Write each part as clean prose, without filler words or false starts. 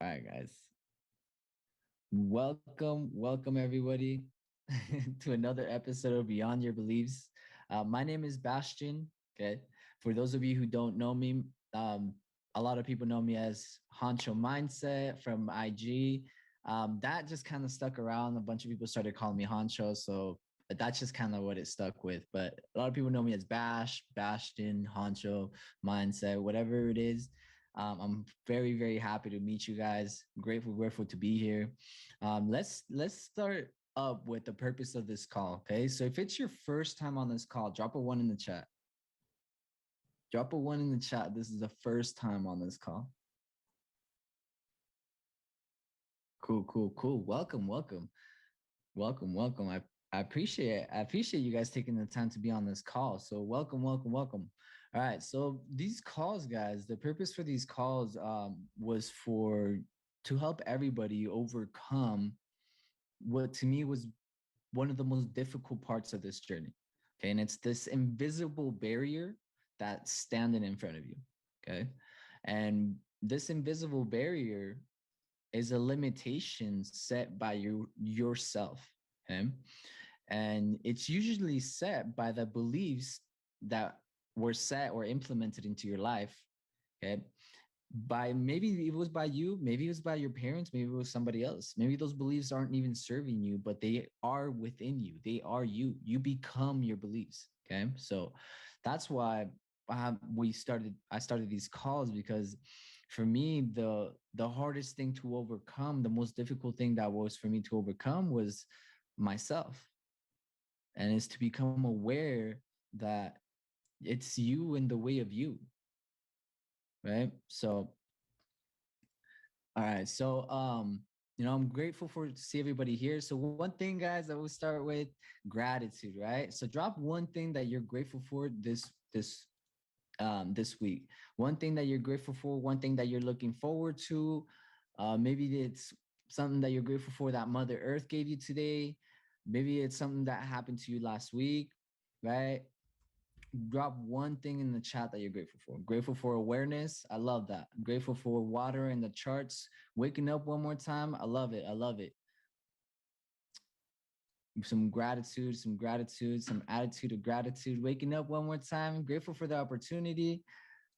All right, guys. Welcome everybody to another episode of Beyond Your Beliefs. My name is Bastian. Okay. For those of you who don't know me, um, a lot of people know me as Honcho Mindset from IG. That just kind of stuck around. A bunch of people started calling me Honcho. So that's just kind of what it stuck with. But a lot of people know me as Bastion, Honcho, Mindset, whatever it is. I'm very happy to meet you guys. Grateful to be here. Let's start up with the purpose of this call. Okay, so if it's your first time on this call, drop a one in the chat. Drop a one in the chat. This is the first time on this call. Cool. Welcome. I appreciate it. I appreciate you guys taking the time to be on this call. So welcome. All right. So these calls, guys, the purpose for these calls was for to help everybody overcome what to me was one of the most difficult parts of this journey. Okay. And it's this invisible barrier that's standing in front of you. Okay. And this invisible barrier is a limitation set by yourself. Okay. And it's usually set by the beliefs that were set or implemented into your life. Okay. By maybe it was by you, maybe it was by your parents, maybe it was somebody else. Maybe those beliefs aren't even serving you, but they are within you. They are you. You become your beliefs. Okay. So that's why I started these calls because for me, the hardest thing to overcome, the most difficult thing that was for me to overcome was myself. And is to become aware that it's you in the way of you. Right. So all right. So I'm grateful for to see everybody here. So one thing, guys, I will start with gratitude, right? So drop one thing that you're grateful for this week. One thing that you're grateful for, one thing that you're looking forward to. Maybe it's something that you're grateful for that Mother Earth gave you today. Maybe it's something that happened to you last week, right? Drop one thing in the chat that you're grateful for. Grateful for awareness. I love that. Grateful for water in the charts. Waking up one more time. I love it. I love it. Some attitude of gratitude. Waking up one more time. Grateful for the opportunity.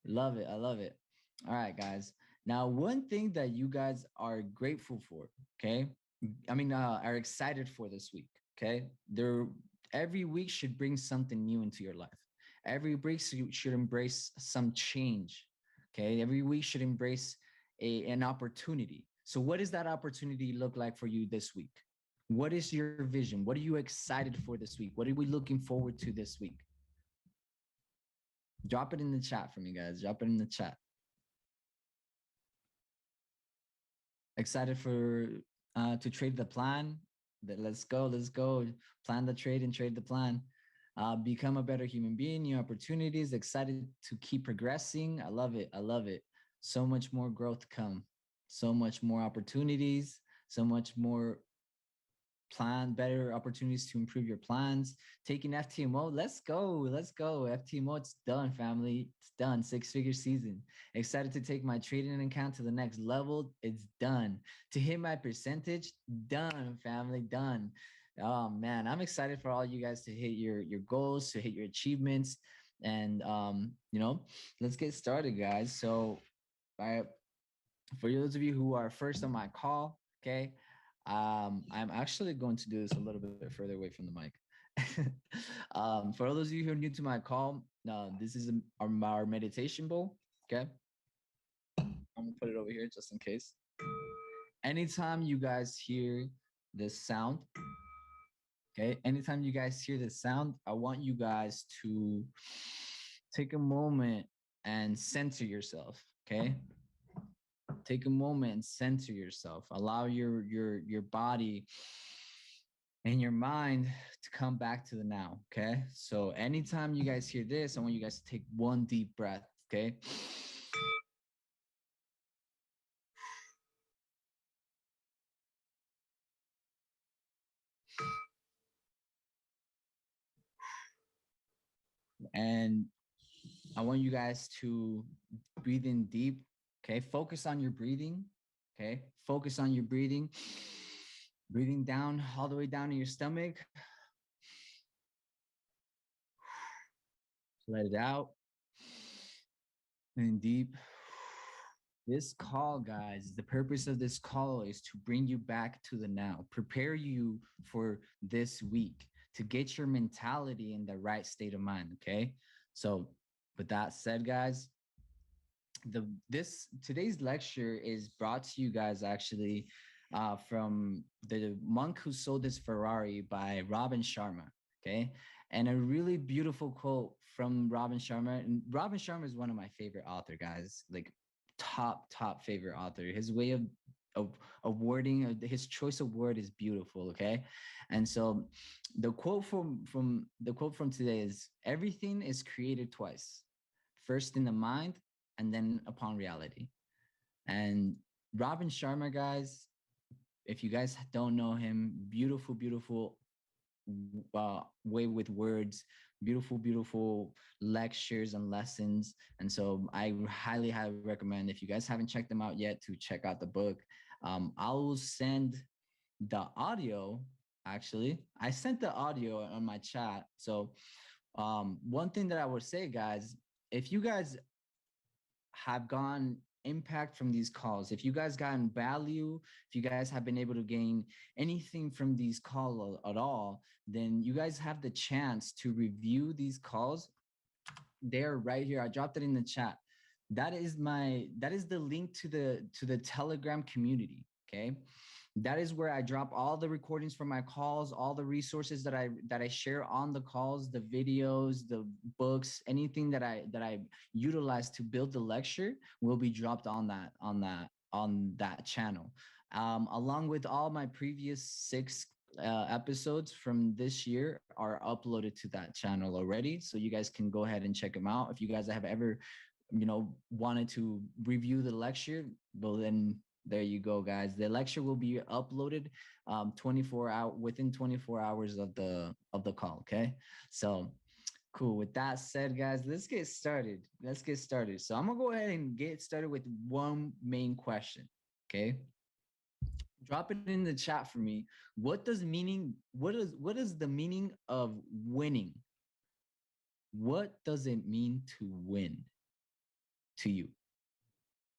Love it. I love it. All right, guys. Now, one thing that you guys are grateful for, okay? Are excited for this week, okay? There, every week should bring something new into your life. Every week should embrace some change, okay? Every week should embrace an opportunity. So, what does that opportunity look like for you this week? What is your vision? What are you excited for this week? What are we looking forward to this week? Drop it in the chat for me, guys. Drop it in the chat. Excited for to trade the plan. Let's go. Plan the trade and trade the plan. Become a better human being, new opportunities, excited to keep progressing. I love it. So much more growth to come, so much more opportunities, so much more better opportunities to improve your plans. Taking FTMO, let's go. FTMO, it's done, family. It's done. 6-figure season. Excited to take my trading account to the next level. It's done. To hit my percentage, done, family, done. Oh man, I'm excited for all you guys to hit your goals, to hit your achievements. And let's get started, guys. So for those of you who are first on my call, okay, I'm actually going to do this a little bit further away from the mic. For all those of you who are new to my call, this is our meditation bowl. Okay, I'm gonna put it over here just in case. Anytime you guys hear this sound, okay, anytime you guys hear this sound, I want you guys to take a moment and center yourself. Okay, take a moment and center yourself. Allow your body and your mind to come back to the now. Okay, so anytime you guys hear this, I want you guys to take one deep breath. Okay, and I want you guys to breathe in deep. Okay, focus on your breathing. Okay. Focus on your breathing. Breathing down all the way down to your stomach. Let it out. And deep. This call, guys, the purpose of this call is to bring you back to the now, prepare you for this week, to get your mentality in the right state of mind. Okay. So, with that said, guys, this today's lecture is brought to you guys actually from The Monk Who Sold His Ferrari by Robin Sharma. Okay. And a really beautiful quote from Robin Sharma. And Robin Sharma is one of my favorite author, guys. Like top favorite author. His way of wording, his choice of word is beautiful. Okay. And so the quote from today is, everything is created twice. First in the mind and then upon reality. And Robin Sharma, guys, if you guys don't know him, beautiful way with words, beautiful lectures and lessons. And so I highly recommend, if you guys haven't checked them out yet, to check out the book. I'll send the audio. Actually, I sent the audio on my chat. So one thing that I would say, guys, if you guys have gotten impact from these calls, if you guys gotten value, if you guys have been able to gain anything from these calls at all, then you guys have the chance to review these calls. They're right here. I dropped it in the chat. That is the link to the Telegram community. Okay. That is where I drop all the recordings from my calls, all the resources that I share on the calls, the videos, the books, anything that I utilize to build the lecture will be dropped on that channel. Along with all my previous six episodes from this year are uploaded to that channel already, so you guys can go ahead and check them out. If you guys have ever wanted to review the lecture, well, then there you go, guys. The lecture will be uploaded 24 hour within 24 hours of the call. Okay. So cool. With that said, guys, let's get started. So I'm gonna go ahead and get started with one main question. Okay. Drop it in the chat for me. What is the meaning of winning? What does it mean to win to you?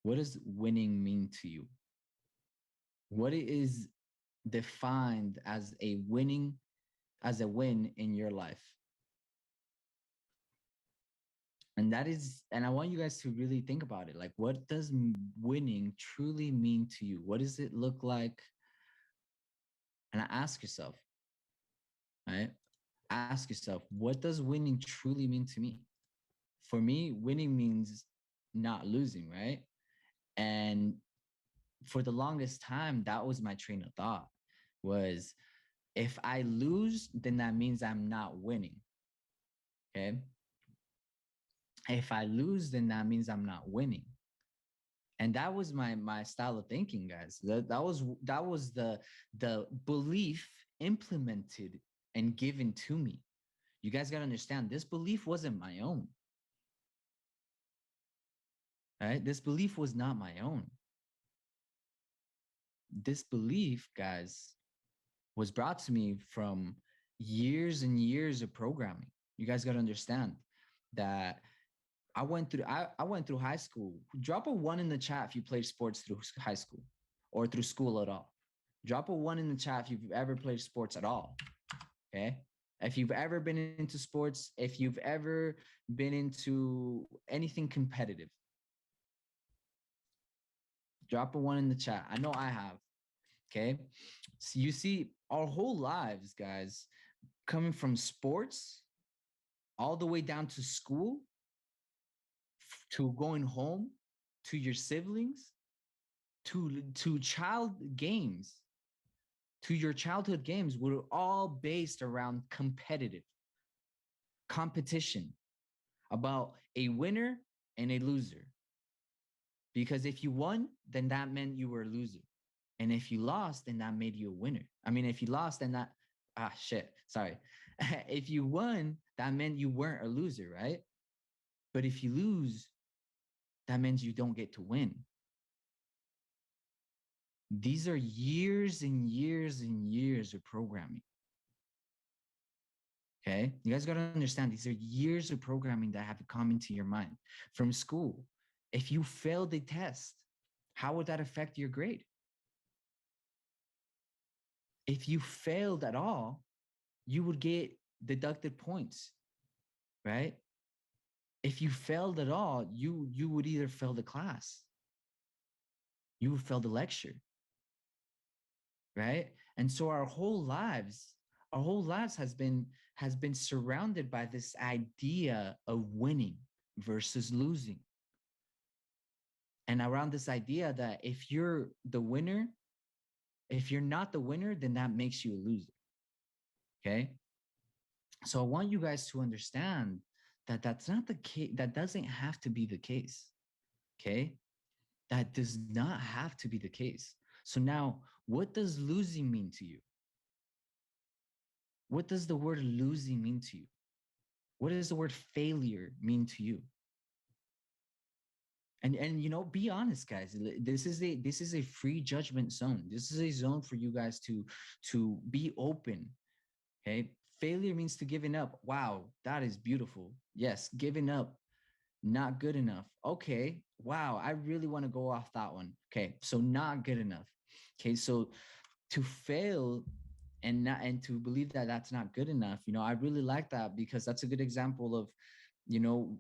What does winning mean to you? What is defined as a win in your life? And I want you guys to really think about it. Like, what does winning truly mean to you? What does it look like? And ask yourself, right? Ask yourself, what does winning truly mean to me? For me, winning means not losing, right? And for the longest time, that was my train of thought, was, if I lose, then that means I'm not winning. Okay. If I lose, then that means I'm not winning. And that was my style of thinking, guys. That was the belief implemented and given to me. You guys got to understand, this belief wasn't my own. Right? This belief was not my own. This belief, guys, was brought to me from years and years of programming. You guys got to understand that I went through high school. Drop a one in the chat if you played sports through high school or through school at all. Drop a one in the chat if you've ever played sports at all. Okay. If you've ever been into sports, if you've ever been into anything competitive, drop a one in the chat. I know I have. Okay. So you see, our whole lives, guys, coming from sports all the way down to school, to going home, to your siblings, to child games, to your childhood games, were all based around competition, about a winner and a loser. Because if you won, then that meant you were a loser. And if you lost, then that made you a winner. I mean, if you lost, then sorry. If you won, that meant you weren't a loser, right? But if you lose, that means you don't get to win. These are years and years and years of programming. Okay. You guys got to understand these are years of programming that have come into your mind from school. If you failed a test, how would that affect your grade? If you failed at all, you would get deducted points, right? If you failed at all, you would either fail the class, you would fail the lecture, right? And so our whole lives has been surrounded by this idea of winning versus losing. And around this idea that if you're the winner, if you're not the winner, then that makes you a loser. Okay. So I want you guys to understand that that's not the case. That doesn't have to be the case. Okay. That does not have to be the case. So now, what does losing mean to you? What does the word losing mean to you? What does the word failure mean to you? And you know, be honest, guys. This is a free judgment zone. This is a zone for you guys to be open. Okay. Failure means to giving up. Wow, that is beautiful. Yes, giving up, not good enough. Okay. Wow, I really want to go off that one. Okay. So not good enough. Okay. So to fail and to believe that that's not good enough, you know, I really like that because that's a good example of, you know,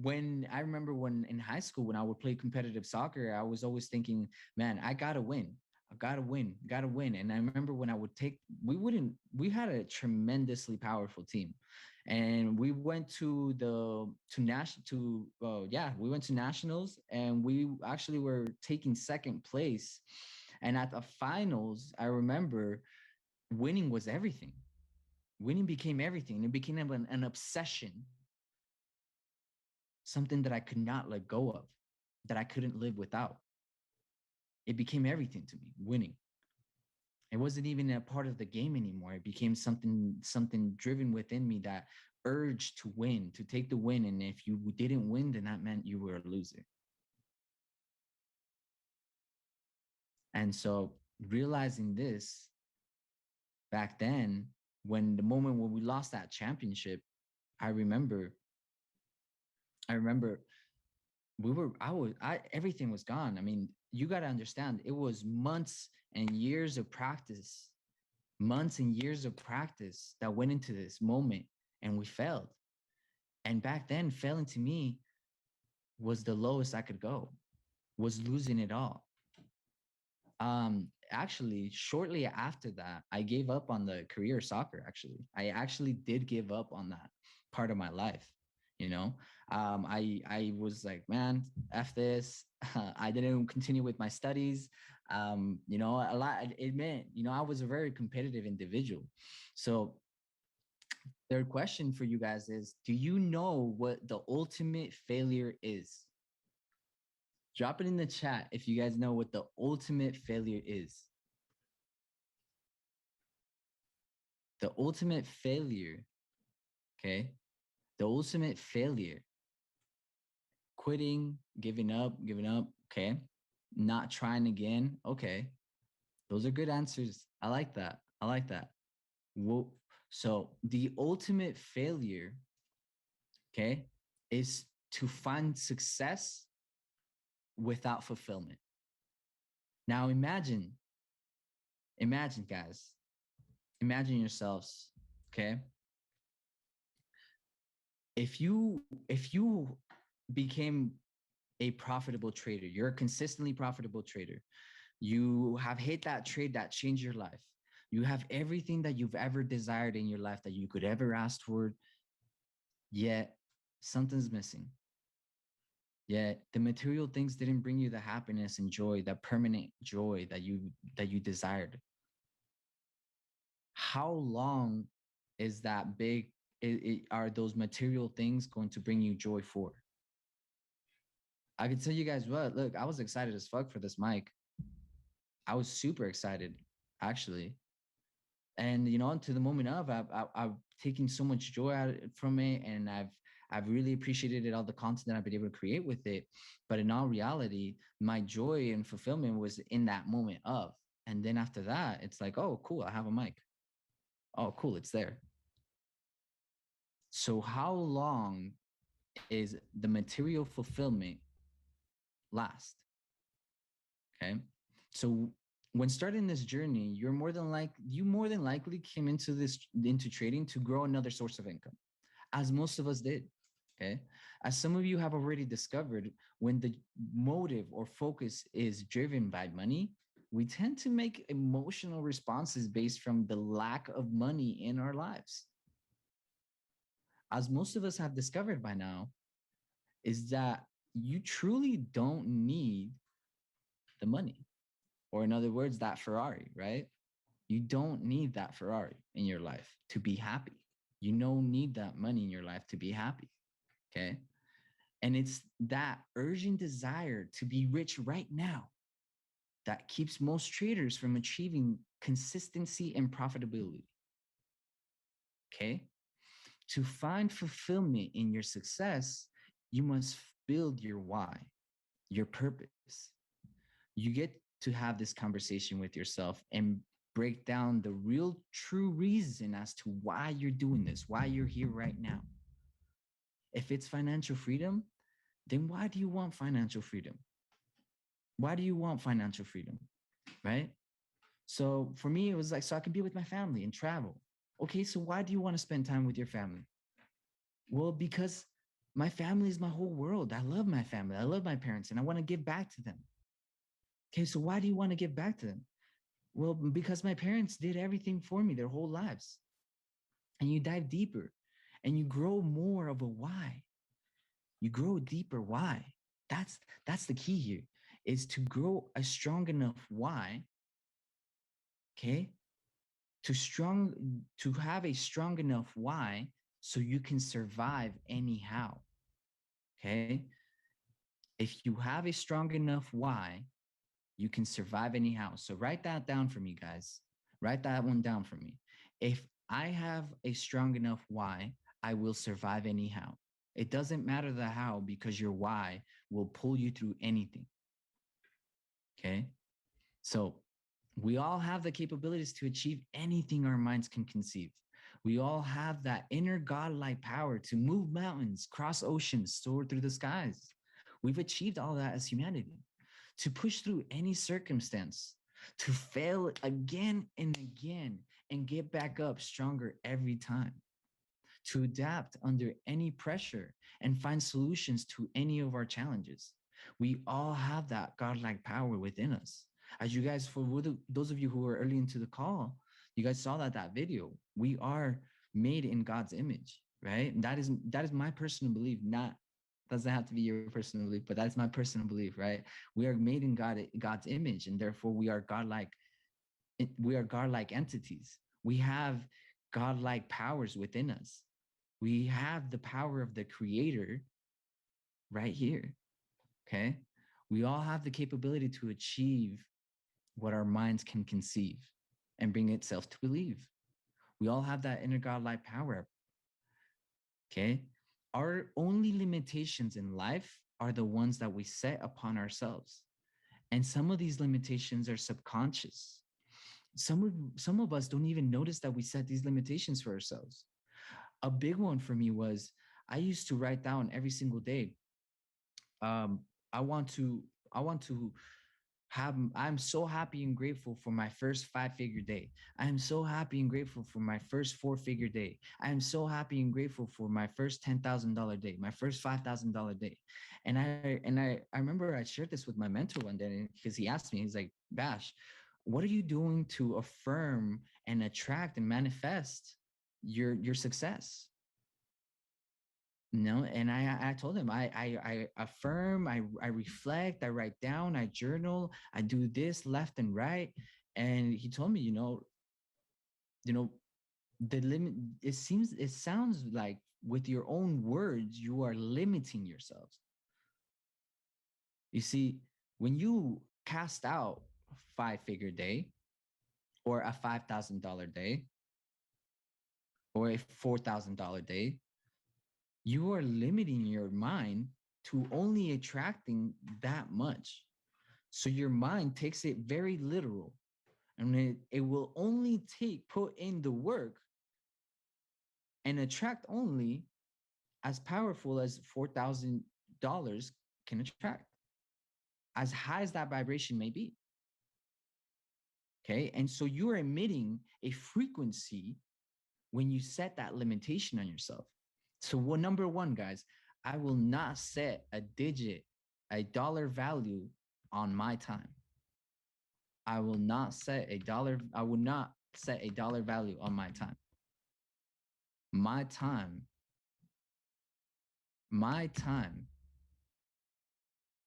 when I remember when in high school when I would play competitive soccer, I was always thinking, man, I gotta win, gotta win. And I remember when I would take, we had a tremendously powerful team, and we went to we went to nationals, and we actually were taking second place. And at the finals, I remember winning was everything. Winning became everything. It became an obsession, something that I could not let go of, that I couldn't live without. It became everything to me, winning. It wasn't even a part of the game anymore. It became something driven within me, that urge to win, to take the win. And if you didn't win, then that meant you were a loser. And so realizing this back then, when the moment when we lost that championship, I remember, I remember everything was gone. I mean, you got to understand, it was months and years of practice, months and years of practice that went into this moment, and we failed. And back then, failing to me was the lowest I could go, was losing it all. Actually, shortly after that, I gave up on the career soccer. Actually, I actually did give up on that part of my life. You know, I was like, man, f this. I didn't continue with my studies. You know, a lot. It meant, you know, I was a very competitive individual. So, third question for you guys is: do you know what the ultimate failure is? Drop it in the chat if you guys know what the ultimate failure is. The ultimate failure, okay? The ultimate failure: quitting, giving up, okay? Not trying again, okay? Those are good answers. I like that. I like that. Well, so the ultimate failure, okay, is to find success without fulfillment. Now imagine guys, imagine yourselves, okay? If you became a profitable trader, you're a consistently profitable trader, you have hit that trade that changed your life, you have everything that you've ever desired in your life that you could ever ask for, yet something's missing. Yet the material things didn't bring you the happiness and joy, that permanent joy that you desired. How long is that big? Are those material things going to bring you joy for? I can tell you guys what, look, I was excited as fuck for this mic. I was super excited, actually. And, you know, to the moment of, I've taken so much joy out from it. And I've really appreciated it, all the content that I've been able to create with it. But in all reality, my joy and fulfillment was in that moment of. And then after that, it's like, oh, cool, I have a mic. Oh, cool, it's there. So how long is the material fulfillment last? Okay. So when starting this journey, you more than likely came into trading to grow another source of income, as most of us did. Okay. As some of you have already discovered, when the motive or focus is driven by money, we tend to make emotional responses based from the lack of money in our lives. As most of us have discovered by now, is that you truly don't need the money, or in other words, that Ferrari, right? You don't need that Ferrari in your life to be happy. You don't need that money in your life to be happy. Okay. And it's that urgent desire to be rich right now that keeps most traders from achieving consistency and profitability. Okay. To find fulfillment in your success, you must build your why, your purpose. You get to have this conversation with yourself and break down the real true reason as to why you're doing this, why you're here right now. If it's financial freedom, then why do you want financial freedom? Why do you want financial freedom? Right? So for me, it was like, so I can be with my family and travel. Okay, so why do you want to spend time with your family? Well, because my family is my whole world. I love my family. I love my parents and I want to give back to them. Okay, so why do you want to give back to them? Well, because my parents did everything for me their whole lives. And you dive deeper and you grow more of a why. You grow a deeper why. That's the key here, is to grow a strong enough why, okay? To have a strong enough why so you can survive anyhow. Okay? If you have a strong enough why, you can survive anyhow. So write that down for me, guys. Write that one down for me. If I have a strong enough why, I will survive anyhow. It doesn't matter the how, because your why will pull you through anything. Okay. So we all have the capabilities to achieve anything our minds can conceive. We all have that inner godlike power to move mountains, cross oceans, soar through the skies. We've achieved all that as humanity, to push through any circumstance, to fail again and again and get back up stronger every time, to adapt under any pressure and find solutions to any of our challenges. We all have that godlike power within us. As you guys, for those of you who were early into the call, you guys saw that video. We are made in God's image, right? And that is my personal belief. Not doesn't have to be your personal belief, but that's my personal belief, right? We are made in God's image, and therefore we are godlike. We are godlike entities. We have godlike powers within us. We have the power of the creator right here. Okay. We all have the capability to achieve what our minds can conceive and bring itself to believe. We all have that inner godlike power. Okay. Our only limitations in life are the ones that we set upon ourselves. And some of these limitations are subconscious. Some of us don't even notice that we set these limitations for ourselves. A big one for me was, I used to write down every single day, um, I want to I want to have I'm so happy and grateful for my first 5-figure day. I am so happy and grateful for my first 4-figure day. I am so happy and grateful for my first $10,000 day, my first $5,000 day. And I remember I shared this with my mentor one day because he asked me, he's like, Bash, what are you doing to affirm and attract and manifest your success? No, and I told him I affirm, I reflect, I write down, I journal, I do this left and right. And he told me, you know, the limit, it sounds like with your own words, you are limiting yourself. You see, when you cast out a 5-figure day or a $5,000 day or a $4,000 day, You are limiting your mind to only attracting that much. So your mind takes it very literal, and it will only put in the work and attract only as powerful as $4,000 can attract, as high as that vibration may be. Okay. And so you're emitting a frequency when you set that limitation on yourself. So, well, number one, guys, I will not set a digit, a dollar value on my time. I will not set a dollar, I will not set a dollar value on my time. My time, my time,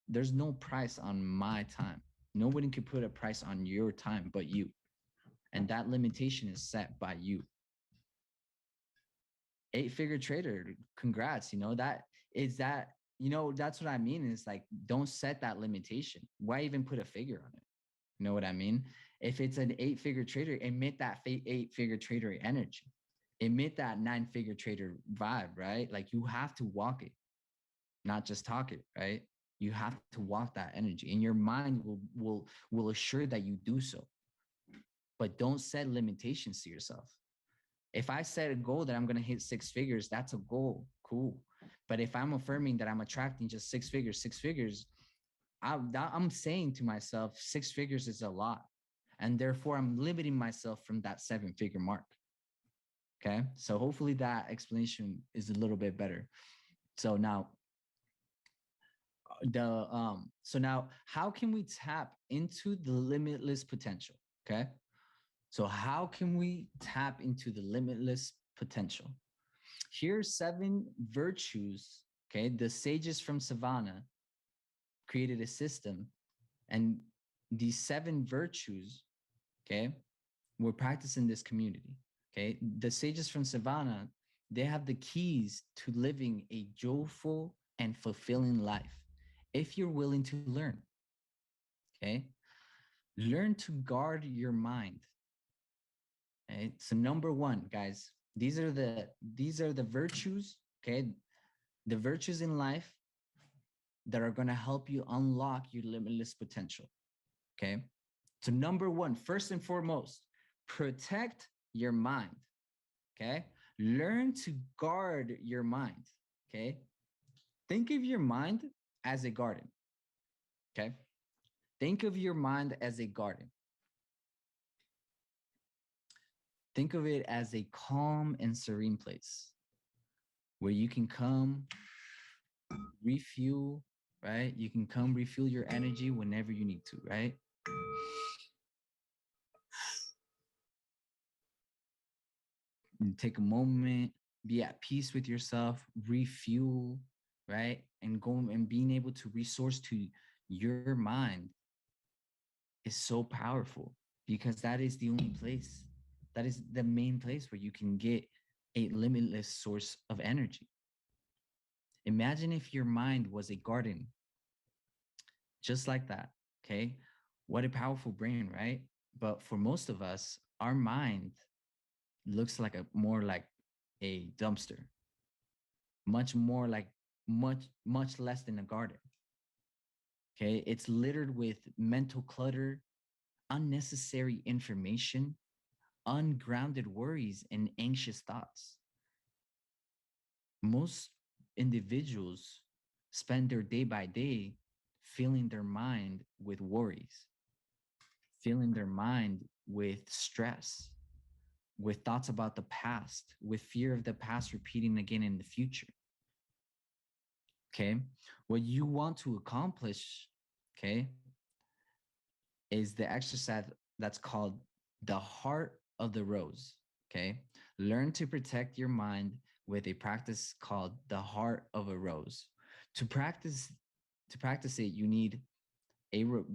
there's no price on my time. Nobody can put a price on your time but you. And that limitation is set by you. Eight-figure trader, congrats. That's what I mean. Is like, don't set that limitation. Why even put a figure on it? You know what I mean? If it's an eight-figure trader, emit that eight-figure trader energy, emit that nine-figure trader vibe, right? Like, you have to walk it, not just talk it, right? You have to walk that energy, and your mind will assure that you do so. But don't set limitations to yourself. If I set a goal that I'm going to hit six figures, that's a goal. Cool. But if I'm affirming that I'm attracting just six figures, I'm saying to myself, six figures is a lot. And therefore, I'm limiting myself from that seven-figure mark. Okay. So hopefully that explanation is a little bit better. So now, how can we tap into the limitless potential? Okay. So how can we tap into the limitless potential? Here's 7 virtues. Okay. The sages from Savannah created a system, and these 7 virtues, okay, we're practicing this community. Okay. The sages from Savannah, they have the keys to living a joyful and fulfilling life if you're willing to learn. Okay. Learn to guard your mind. Okay. So number one, guys, these are the virtues, okay, the virtues in life that are going to help you unlock your limitless potential. Okay. So, number one, first and foremost, protect your mind. Okay. Learn to guard your mind. Okay. Think of your mind as a garden. Okay. Think of your mind as a garden. Think of it as a calm and serene place where you can come refuel, right? You can come refuel your energy whenever you need to, right? And take a moment, be at peace with yourself, refuel, right? And go and being able to resource to your mind is so powerful, because that is the only place, that is the main place where you can get a limitless source of energy. Imagine if your mind was a garden, just like that. Okay. What a powerful brain, right? But for most of us, our mind looks like more like a dumpster, much more like much less than a garden. Okay. It's littered with mental clutter, unnecessary information, ungrounded worries, and anxious thoughts. Most individuals spend their day by day filling their mind with worries, filling their mind with stress, with thoughts about the past, with fear of the past repeating again in the future. Okay. What you want to accomplish, okay, is the exercise that's called the heart of the rose. Okay. Learn to protect your mind with a practice called the heart of a rose. To practice it, you need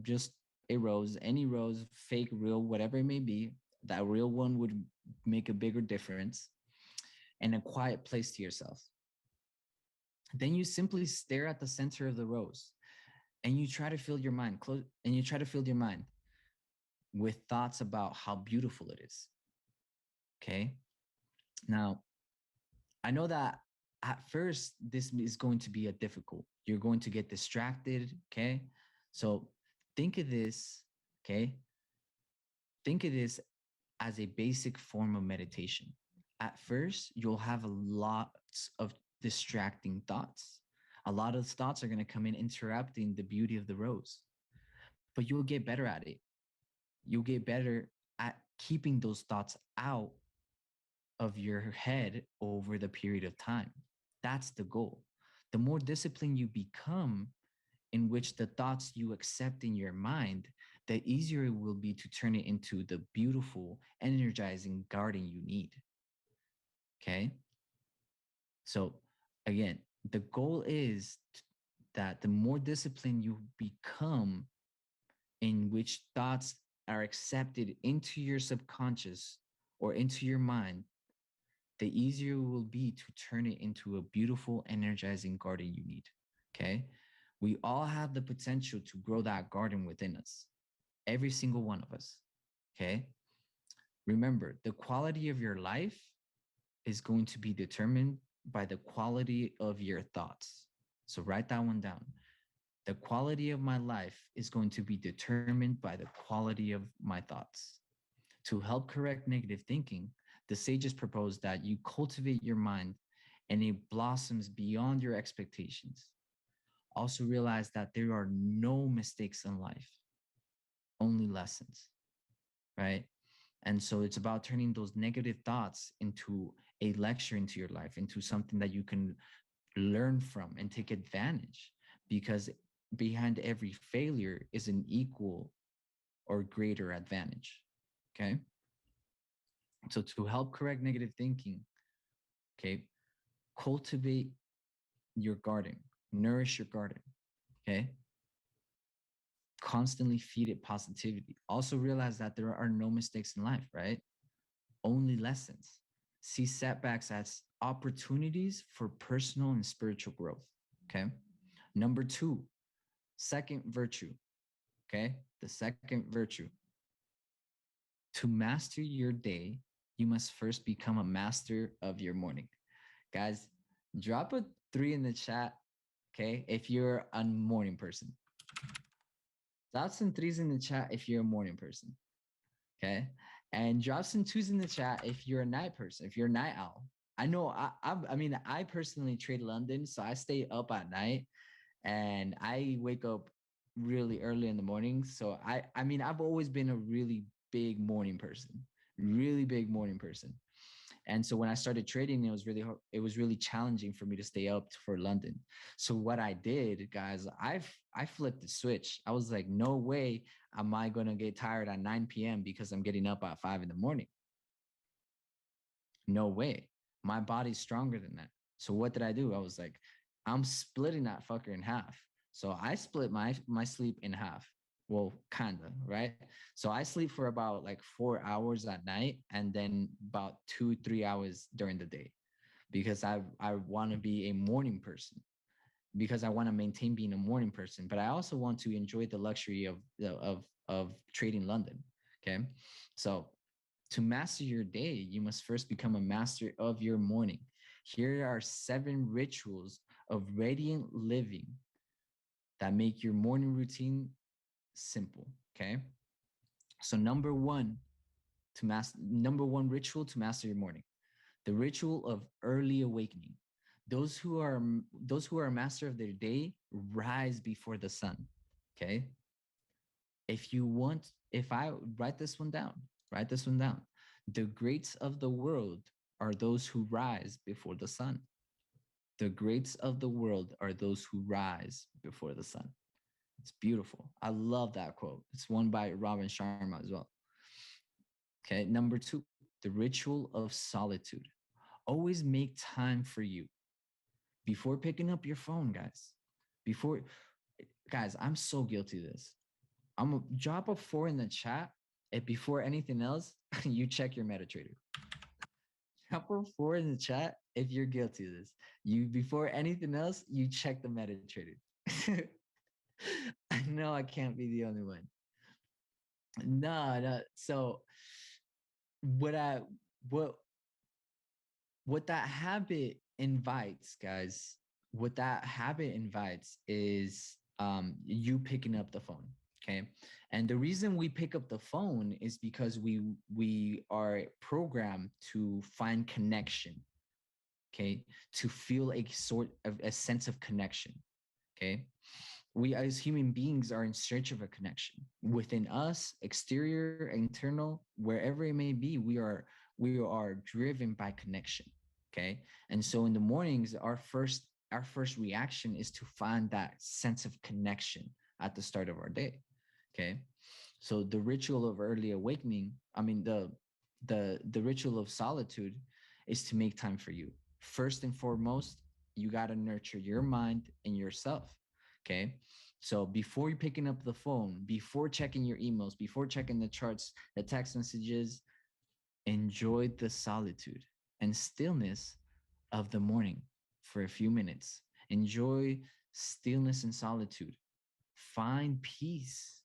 just a rose, any rose, fake, real, whatever it may be. That real one would make a bigger difference, and a quiet place to yourself. Then you simply stare at the center of the rose, and you try to fill your mind with thoughts about how beautiful it is. Okay. Now, I know that At first, this is going to be a difficult. You're going to get distracted. Okay. So think of this. Okay. Think of this as a basic form of meditation. At first, you'll have a lot of distracting thoughts. A lot of thoughts are going to come in interrupting the beauty of the rose, but you'll get better at it. You'll get better at keeping those thoughts out of your head over the period of time. That's the goal. The more disciplined you become, in which the thoughts you accept in your mind, the easier it will be to turn it into the beautiful, energizing garden you need. Okay. So, again, the goal is that the more disciplined you become, in which thoughts are accepted into your subconscious or into your mind, the easier it will be to turn it into a beautiful, energizing garden you need. Okay. We all have the potential to grow that garden within us, every single one of us. Okay. Remember, the quality of your life is going to be determined by the quality of your thoughts. So write that one down. The quality of my life is going to be determined by the quality of my thoughts. To help correct negative thinking, the sages propose that you cultivate your mind and it blossoms beyond your expectations. Also, realize that there are no mistakes in life, only lessons, right? And so it's about turning those negative thoughts into a lecture into your life, into something that you can learn from and take advantage, because behind every failure is an equal or greater advantage. Okay. So to help correct negative thinking, okay, cultivate your garden, nourish your garden. Okay. Constantly feed it positivity. Also realize that there are no mistakes in life, right? Only lessons. See setbacks as opportunities for personal and spiritual growth. Okay. Number two, second virtue. Okay. The second virtue, to master your day, you must first become a master of your morning. Guys, drop a three in the chat. Okay. If you're a morning person, drop some threes in the chat if you're a morning person. Okay. And drop some twos in the chat if you're a night person, if you're a night owl. I know I mean, I personally trade London, so I stay up at night and I wake up really early in the morning. So I mean, I've always been a really big morning person, really big morning person. And so when I started trading, it was really challenging for me to stay up for London. So what I did, guys, I flipped the switch. I was like, no way am I gonna get tired at 9 p.m. because I'm getting up at 5 in the morning. No way. My body's stronger than that. So what did I do? I was like, I'm splitting that fucker in half. So I split my sleep in half. Well, kinda, right? So I sleep for about like 4 hours at night and then about 2, 3 hours during the day because I want to be a morning person, because I want to maintain being a morning person, but I also want to enjoy the luxury of trading London. Okay. So to master your day, you must first become a master of your morning. Here are 7 rituals of radiant living that make your morning routine simple. Okay. So number one ritual to master your morning, the ritual of early awakening. Those who are master of their day rise before the sun. Okay. If I write this one down, write this one down. The greats of the world are those who rise before the sun. The greats of the world are those who rise before the sun. It's beautiful. I love that quote. It's one by Robin Sharma as well. Okay. Number two, the ritual of solitude. Always make time for you before picking up your phone, guys. Before, guys, I'm so guilty of this. I'm gonna drop a 4 in the chat. And before anything else, you check your MetaTrader. Drop a 4 in the chat if you're guilty of this. You before anything else, you check the MetaTrader. I know I can't be the only one. No, no. So what I what what that habit invites, guys, what that habit invites is you picking up the phone. Okay. And the reason we pick up the phone is because we are programmed to find connection. Okay. To feel a sort of a sense of connection. Okay. We as human beings are in search of a connection within us, exterior, internal, wherever it may be. We are driven by connection. Okay. And so in the mornings, our first reaction is to find that sense of connection at the start of our day. Okay. So the ritual of early awakening, I mean the ritual of solitude is to make time for you. First and foremost, you got to nurture your mind and yourself. Okay. So before you picking up the phone, before checking your emails, before checking the charts, the text messages, enjoy the solitude and stillness of the morning for a few minutes. Enjoy stillness and solitude. Find peace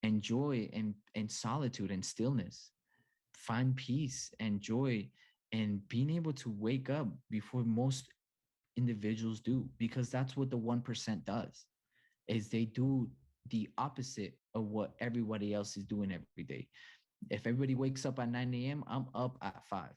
and joy and solitude and stillness. Find peace and joy and being able to wake up before most individuals do, because that's what the 1% does, is they do the opposite of what everybody else is doing every day. If everybody wakes up at 9 a.m., I'm up at 5.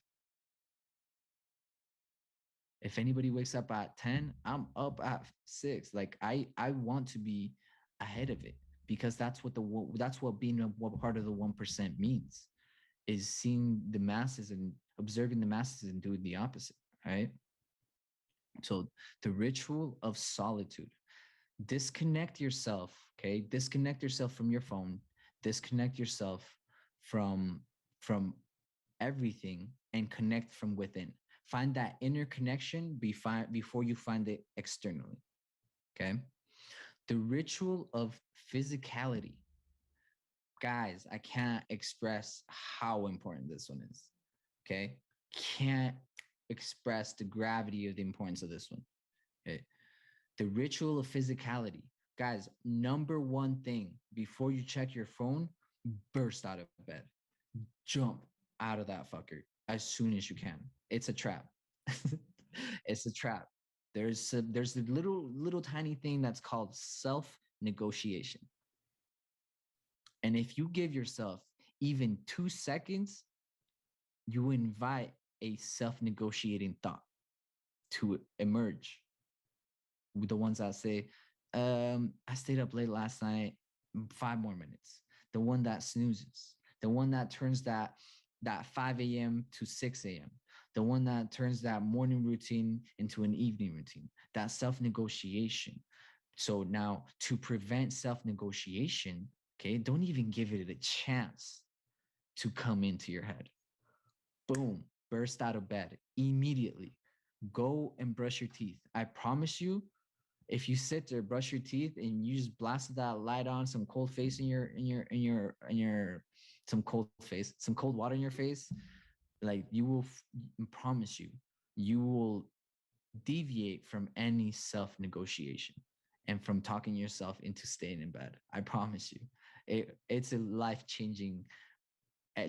If anybody wakes up at 10, I'm up at 6. Like I want to be ahead of it, because that's what being a what part of the 1% means, is seeing the masses and observing the masses and doing the opposite, right? So the ritual of solitude. Disconnect yourself, okay? Disconnect yourself from your phone, disconnect yourself from from everything and connect from within. Find that inner connection before you find it externally. Okay. The ritual of physicality. Guys, I can't express how important this one is. Okay. Can't express the gravity of the importance of this one. Okay. The ritual of physicality. Guys, number one thing before you check your phone, burst out of bed. Jump out of that fucker as soon as you can. It's a trap. It's a trap. There's a little tiny thing that's called self negotiation. And if you give yourself even 2 seconds, you invite a self negotiating thought to emerge. With the ones that say, I stayed up late last night, 5 more minutes. The one that snoozes, the one that turns that 5 a.m. to 6 a.m., the one that turns that morning routine into an evening routine, that self-negotiation. So now to prevent self-negotiation, okay, don't even give it a chance to come into your head. Boom, burst out of bed immediately. Go and brush your teeth. I promise you, if you sit there, brush your teeth, and you just blasted that light on, some cold face in your some cold face, some cold water in your face, like you will promise you, you will deviate from any self-negotiation and from talking yourself into staying in bed. I promise you, it's a life-changing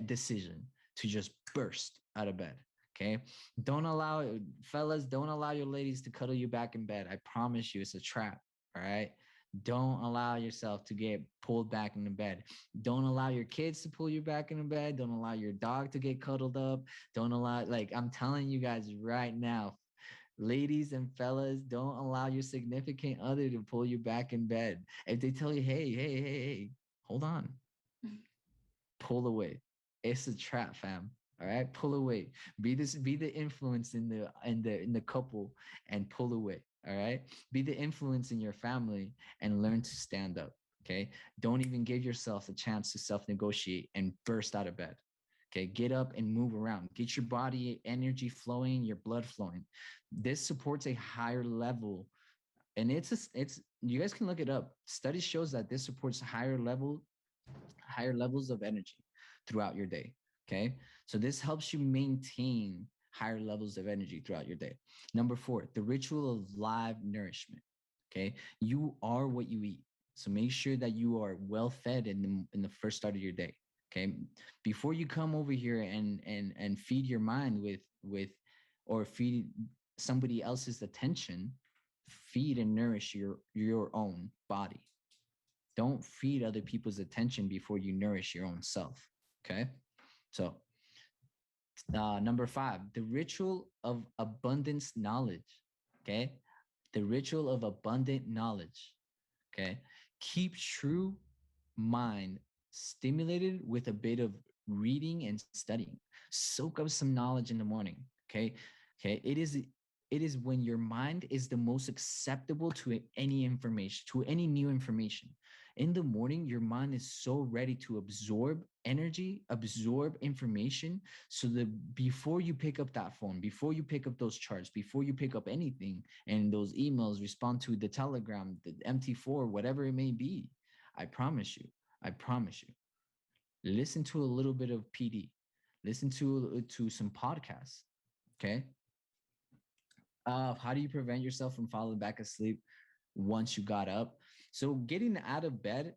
decision to just burst out of bed. Okay. Don't allow, fellas, don't allow your ladies to cuddle you back in bed. I promise you, it's a trap. All right. Don't allow yourself to get pulled back in the bed. Don't allow your kids to pull you back in the bed. Don't allow your dog to get cuddled up. Don't allow, like, I'm telling you guys right now, ladies and fellas, don't allow your significant other to pull you back in bed. If they tell you, hey, hey, hey, hey, hold on, pull away. It's a trap, fam. All right, pull away. Be the influence in the couple and pull away. All right, be the influence in your family and learn to stand up. Okay, don't even give yourself a chance to self-negotiate and burst out of bed. Okay, get up and move around. Get your body energy flowing, your blood flowing. This supports a higher level, and it's you guys can look it up. Study shows that this supports higher levels of energy throughout your day. Okay. So this helps you maintain higher levels of energy throughout your day. Number 4, the ritual of live nourishment. Okay. You are what you eat. So make sure that you are well fed in the first start of your day. Okay. Before you come over here and feed your mind with or feed somebody else's attention, feed and nourish your own body. Don't feed other people's attention before you nourish your own self. Okay. So, number five, the ritual of abundance knowledge. Okay. The ritual of abundant knowledge. Okay. Keep true mind stimulated with a bit of reading and studying. Soak up some knowledge in the morning. Okay. Okay. It is when your mind is the most acceptable to any information, to any new information. In the morning, your mind is so ready to absorb energy, absorb information, so that before you pick up that phone, before you pick up those charts, before you pick up anything and those emails, respond to the Telegram, the MT4, whatever it may be, I promise you, I promise you, listen to a little bit of PD, listen to some podcasts. Okay. How do you prevent yourself from falling back asleep once you got up? So getting out of bed,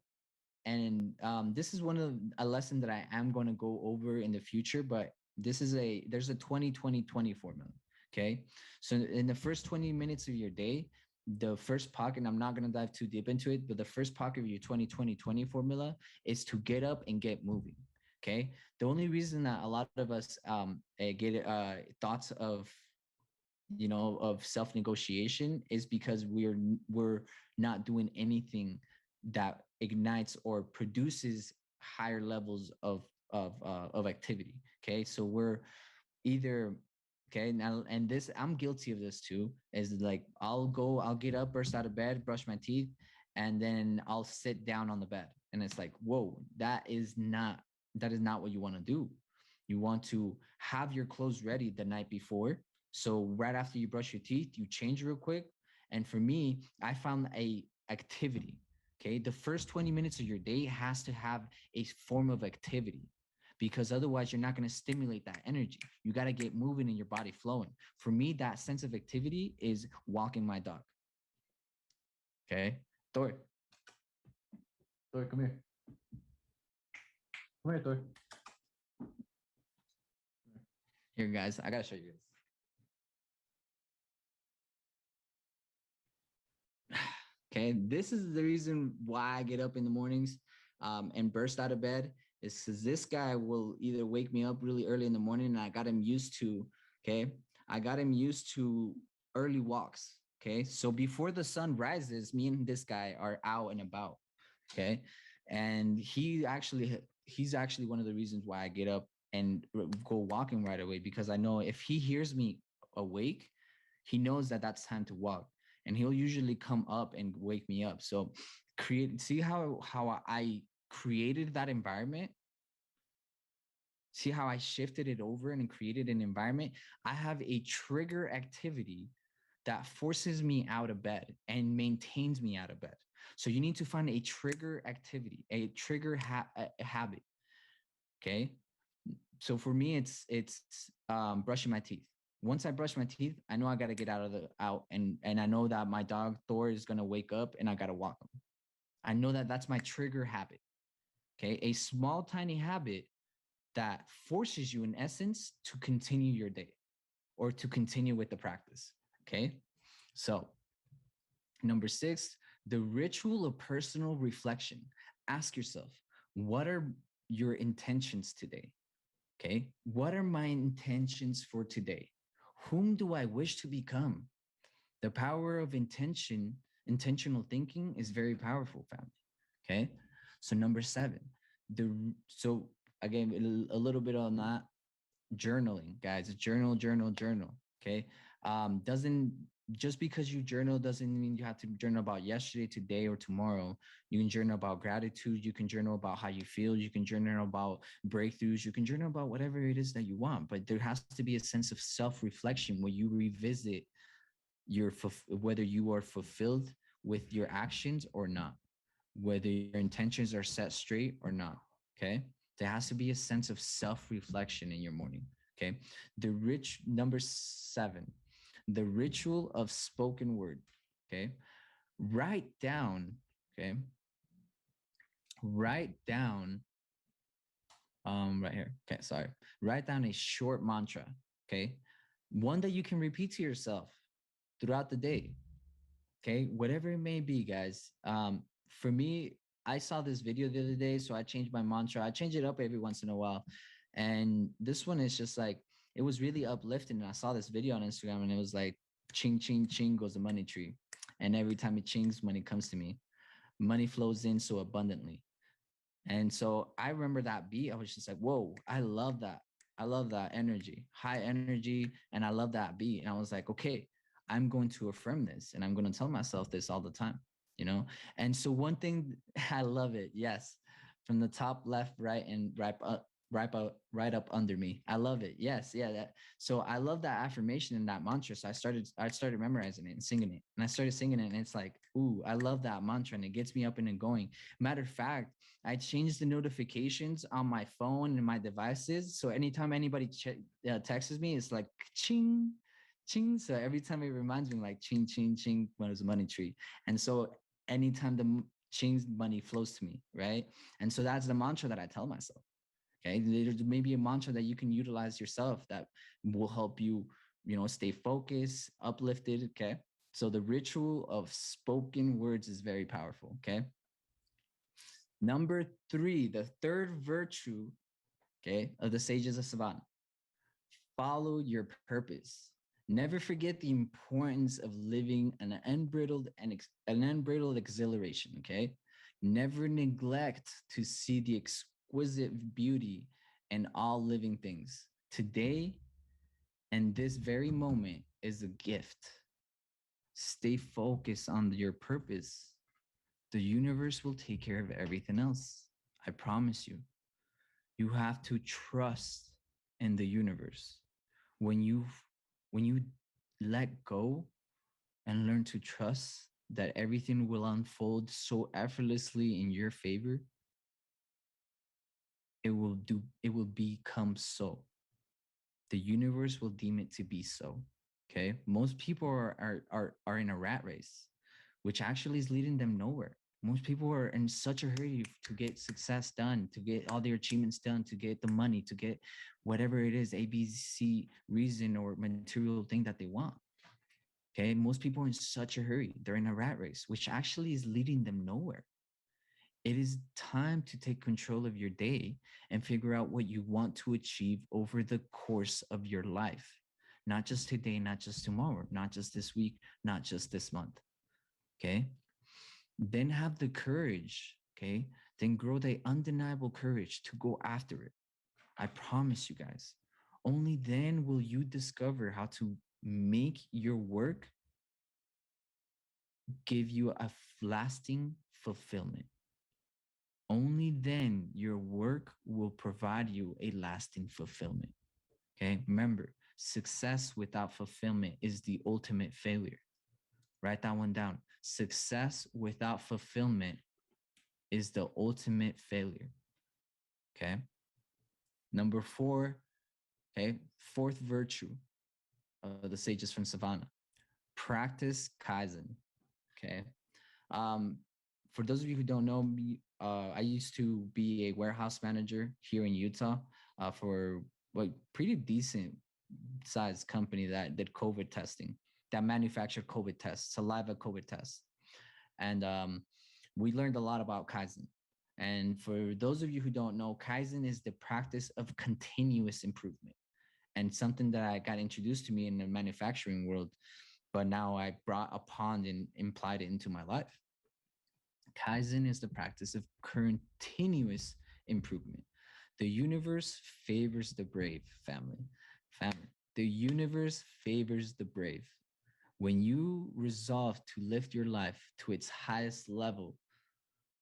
and this is one of a lesson that I am going to go over in the future, but there's a 20-20-20 formula. Okay. So in the first 20 minutes of your day, the first pocket, and I'm not going to dive too deep into it, but the first pocket of your 20-20-20 formula is to get up and get moving. Okay. The only reason that a lot of us get thoughts of, of self negotiation is because we're not doing anything that ignites or produces higher levels of activity. Okay. So we're either, okay, now, and this, I'm guilty of this too, is like I'll get up, burst out of bed, brush my teeth, and then I'll sit down on the bed, and it's like, whoa, that is not what you want to do. You want to have your clothes ready the night before, so right after you brush your teeth, you change real quick. And for me, I found a activity. Okay, the first 20 minutes of your day has to have a form of activity, because otherwise you're not going to stimulate that energy. You got to get moving and your body flowing. For me, that sense of activity is walking my dog. Okay. Thor. Thor, come here. Come here, Thor. Here, guys, I got to show you this. Okay. This is the reason why I get up in the mornings and burst out of bed, is because this guy will either wake me up really early in the morning, and I got him used to, okay, I got him used to early walks. Okay. So before the sun rises, me and this guy are out and about. Okay. And he's actually one of the reasons why I get up and go walking right away, because I know if he hears me awake, he knows that that's time to walk, and he'll usually come up and wake me up. So see how I created that environment. See how I shifted it over and created an environment. I have a trigger activity that forces me out of bed and maintains me out of bed. So you need to find a trigger activity, a trigger a habit. Okay. So for me, it's brushing my teeth. Once I brush my teeth, I know I got to get out, and I know that my dog Thor is gonna wake up, and I got to walk him. I know that that's my trigger habit. Okay, a small tiny habit that forces you, in essence, to continue your day or to continue with the practice. Okay, so number six, the ritual of personal reflection. Ask yourself, what are your intentions today? Okay. What are my intentions for today? Whom do I wish to become? The power of intentional thinking is very powerful, family. Okay. So number seven, so again, a little bit on that, journaling, guys. Journal. Okay. Doesn't Just because you journal doesn't mean you have to journal about yesterday, today, or tomorrow. You can journal about gratitude. You can journal about how you feel. You can journal about breakthroughs. You can journal about whatever it is that you want. But there has to be a sense of self-reflection where you revisit whether you are fulfilled with your actions or not, whether your intentions are set straight or not. Okay. There has to be a sense of self-reflection in your morning. Okay. Number seven, the ritual of spoken word. Okay. Write down, okay. Write down, right here. Okay. Sorry. Write down a short mantra. Okay. one that you can repeat to yourself throughout the day. Okay, whatever it may be, guys. For me, I saw this video the other day, so I changed my mantra. I change it up every once in a while, and this one is just like it was really uplifting. And I saw this video on Instagram, and it was like, "Ching ching ching goes the money tree," and every time it chings, money comes to me. Money flows in so abundantly. And so I remember that beat. I was just like, whoa, I love that. I love that energy, high energy. And I love that beat. And I was like, okay, I'm going to affirm this and I'm going to tell myself this all the time, you know? And so one thing, I love it. Yes. From the top, left, right, and right up under me. I love it. Yes. Yeah. That. So I love that affirmation and that mantra. So I started memorizing it and singing it. And I started singing it. And it's like, ooh, I love that mantra. And it gets me up and going. Matter of fact, I changed the notifications on my phone and my devices. So anytime anybody texts me, it's like ching, ching. So every time it reminds me, like ching, ching, ching, when it was a money tree. And so anytime the ching money flows to me, right? And so that's the mantra that I tell myself. Okay. There's maybe a mantra that you can utilize yourself that will help you, stay focused, uplifted. Okay. So the ritual of spoken words is very powerful. Okay. Number three, the third virtue, okay, of the sages of Savannah, follow your purpose. Never forget the importance of living an unbridled exhilaration, okay? Never neglect to see the exquisite beauty in all living things. Today and this very moment is a gift. Stay focused on your purpose. The universe will take care of everything else. I promise you. You have to trust in the universe. When you when you let go and learn to trust that everything will unfold so effortlessly in your favor, it will become so. The universe will deem it to be so. Okay? Most people are in a rat race, which actually is leading them nowhere. Most people are in such a hurry to get success done, to get all their achievements done, to get the money, to get whatever it is, ABC reason or material thing that they want. Okay. Most people are in such a hurry. They're in a rat race, which actually is leading them nowhere. It is time to take control of your day and figure out what you want to achieve over the course of your life. Not just today, not just tomorrow, not just this week, not just this month. Okay. Then have the courage, okay? Then grow the undeniable courage to go after it. I promise you guys. Only then will you discover how to make your work give you a lasting fulfillment. Only then your work will provide you a lasting fulfillment. Okay? Remember, success without fulfillment is the ultimate failure. Write that one down. Success without fulfillment is the ultimate failure. Okay. Number four, okay, fourth virtue of the sages from Savannah, practice Kaizen. Okay. Um, for those of you who don't know me, I used to be a warehouse manager here in Utah for like pretty decent sized company that did COVID testing, that manufactured COVID tests, saliva COVID tests. And we learned a lot about Kaizen. And for those of you who don't know, Kaizen is the practice of continuous improvement and something that I got introduced to me in the manufacturing world, but now I brought upon and implied it into my life. Kaizen is the practice of continuous improvement. The universe favors the brave, family. Family. The universe favors the brave. When you resolve to lift your life to its highest level,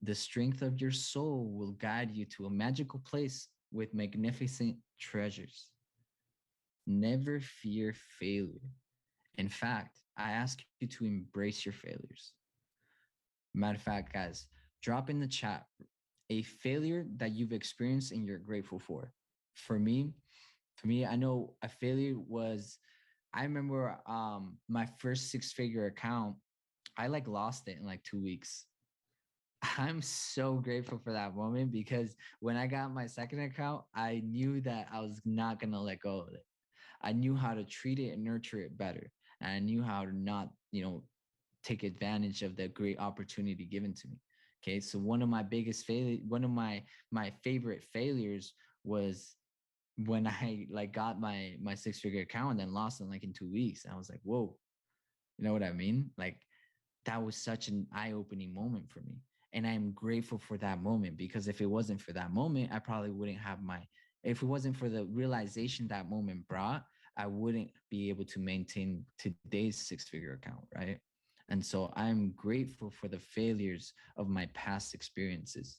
the strength of your soul will guide you to a magical place with magnificent treasures. Never fear failure. In fact, I ask you to embrace your failures. Matter of fact, guys, drop in the chat a failure that you've experienced and you're grateful for. For me, I know a failure was I remember my first six-figure account, I like lost it in like 2 weeks. I'm so grateful for that moment because when I got my second account, I knew that I was not gonna let go of it. I knew how to treat it and nurture it better. And I knew how to not, take advantage of the great opportunity given to me. Okay. So one of my biggest failure, one of my favorite failures was when I like got my six-figure account and then lost it like in 2 weeks. I was like, whoa, you know what I mean? Like that was such an eye-opening moment for me. And I'm grateful for that moment, because if it wasn't for that moment, I probably wouldn't have if it wasn't for the realization that moment brought, I wouldn't be able to maintain today's six-figure account, right? And so I'm grateful for the failures of my past experiences,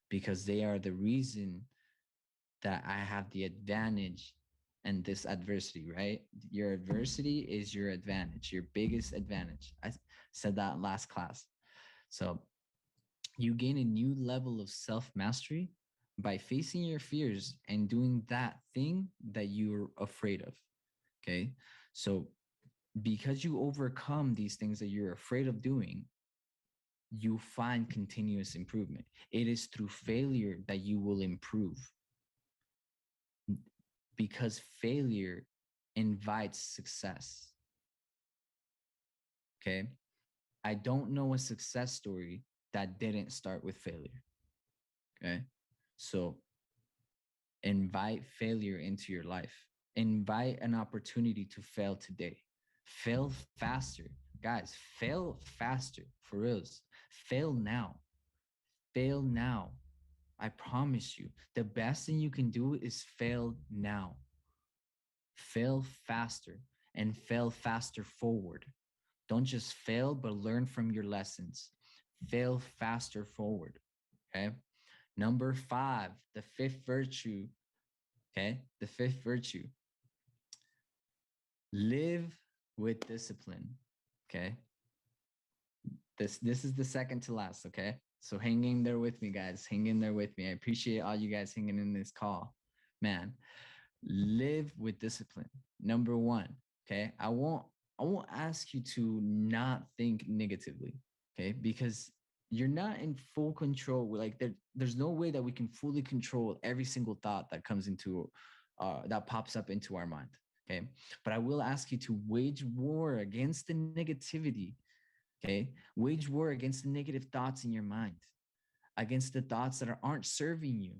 because they are the reason that I have the advantage and this adversity, right? Your adversity is your advantage, your biggest advantage. I said that last class. So you gain a new level of self mastery by facing your fears and doing that thing that you're afraid of. Okay. So because you overcome these things that you're afraid of doing, you find continuous improvement. It is through failure that you will improve, because failure invites success. Okay. I don't know a success story that didn't start with failure. Okay. So invite failure into your life. Invite an opportunity to fail today. Fail faster. Guys, fail faster for reals. Fail now. Fail now. I promise you, the best thing you can do is fail now. Fail faster and fail faster forward. Don't just fail, but learn from your lessons. Fail faster forward. Okay. Number 5, the fifth virtue. Okay. The fifth virtue, live with discipline. Okay. This is the second to last. Okay. So hang in there with me, guys. Hang in there with me. I appreciate all you guys hanging in this call. Man, live with discipline. Number 1. Okay. I won't ask you to not think negatively. Okay. Because you're not in full control. Like there's no way that we can fully control every single thought that comes into that pops up into our mind. Okay. But I will ask you to wage war against the negativity. Okay. Wage war against the negative thoughts in your mind, against the thoughts that aren't serving you,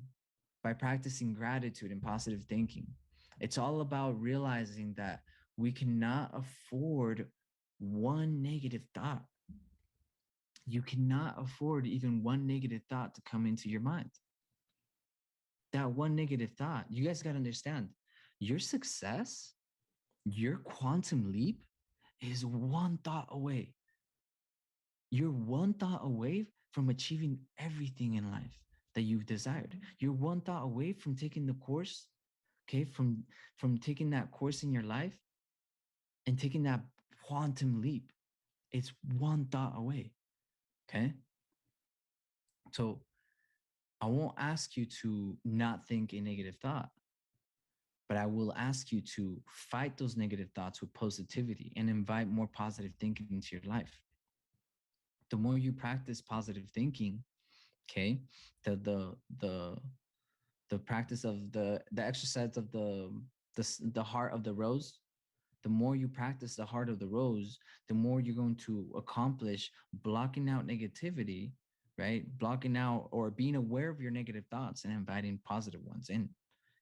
by practicing gratitude and positive thinking. It's all about realizing that we cannot afford one negative thought. You cannot afford even one negative thought to come into your mind. That one negative thought, you guys got to understand, your success, your quantum leap is one thought away. You're one thought away from achieving everything in life that you've desired. You're one thought away from taking the course, okay, from taking that course in your life and taking that quantum leap. It's one thought away. Okay. So I won't ask you to not think a negative thought, but I will ask you to fight those negative thoughts with positivity and invite more positive thinking into your life. The more you practice positive thinking, okay, the the the the practice of the exercise of the heart of the rose, the more you practice the heart of the rose, the more you're going to accomplish blocking out negativity, right? Blocking out or being aware of your negative thoughts and inviting positive ones in.